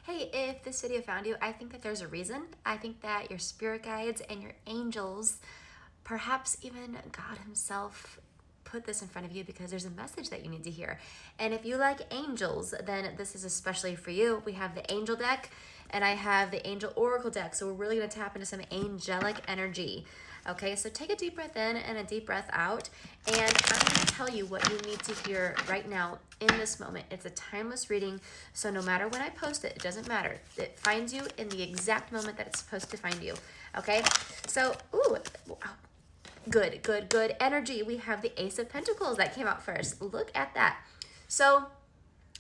Hey, if this video found you, I think that there's a reason. I think that your spirit guides and your angels, perhaps even God Himself, put this in front of you because there's a message that you need to hear. And if you like angels, then this is especially for you. We have the angel deck and I have the angel oracle deck. So we're really going to tap into some angelic energy. Okay, so take a deep breath in and a deep breath out. And I'm going to tell you what you need to hear right now in this moment. It's a timeless reading. So no matter when I post it, it doesn't matter. It finds you in the exact moment that it's supposed to find you. Okay, so, ooh, good energy. We have the Ace of Pentacles that came out first. Look at that. So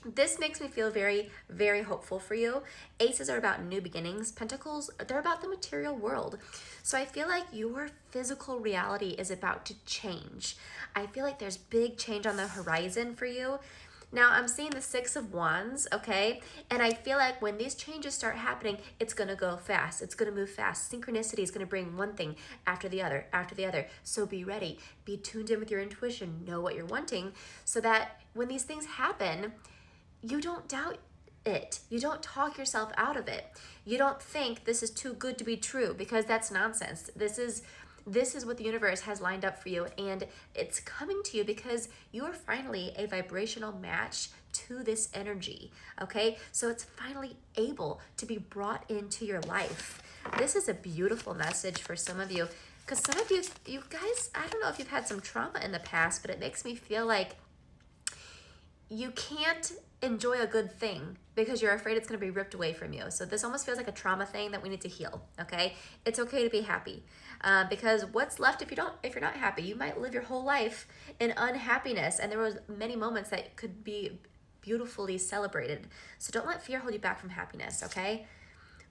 this makes me feel very, very hopeful for you. Aces are about new beginnings. Pentacles, they're about the material world. So I feel like your physical reality is about to change. I feel like there's big change on the horizon for you. Now I'm seeing the Six of Wands, okay? And I feel like when these changes start happening, it's gonna go fast. It's gonna move fast. Synchronicity is gonna bring one thing after the other, after the other. So be ready. Be tuned in with your intuition. Know what you're wanting so that when these things happen, you don't doubt it. You don't talk yourself out of it. You don't think this is too good to be true because that's nonsense. This is what the universe has lined up for you, and it's coming to you because you are finally a vibrational match to this energy, okay? So it's finally able to be brought into your life. This is a beautiful message for some of you because some of you guys, I don't know if you've had some trauma in the past, but it makes me feel like you can't enjoy a good thing because you're afraid it's going to be ripped away from you. So this almost feels like a trauma thing that we need to heal. Okay, it's okay to be happy because what's left if you're not happy? You might live your whole life in unhappiness, and there was many moments that could be beautifully celebrated. So don't let fear hold you back from happiness. Okay.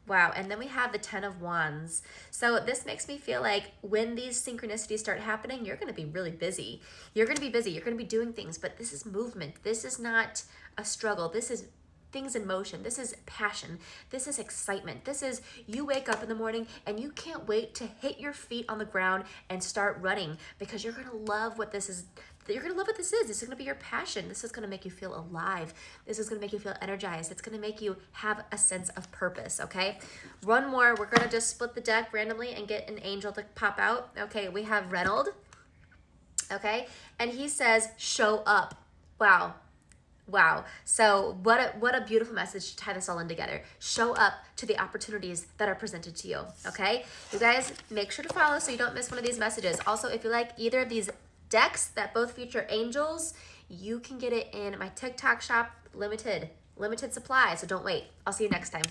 Wow, and then we have the Ten of Wands. So this makes me feel like when these synchronicities start happening, you're going to be really busy. You're going to be busy. You're going to be doing things, but this is movement. This is not a struggle. This is things in motion. This is passion. This is excitement. This is you wake up in the morning and you can't wait to hit your feet on the ground and start running because you're going to love what this is. You're going to love what this is. This is going to be your passion. This is going to make you feel alive. This is going to make you feel energized. It's going to make you have a sense of purpose, okay? One more. We're going to just split the deck randomly and get an angel to pop out. Okay, we have Reynold, okay? And he says, show up. Wow. Wow. So what a beautiful message to tie this all in together. Show up to the opportunities that are presented to you, okay? You guys, make sure to follow so you don't miss one of these messages. Also, if you like either of these decks that both feature angels, you can get it in my TikTok shop, limited supply, so don't wait. I'll see you next time.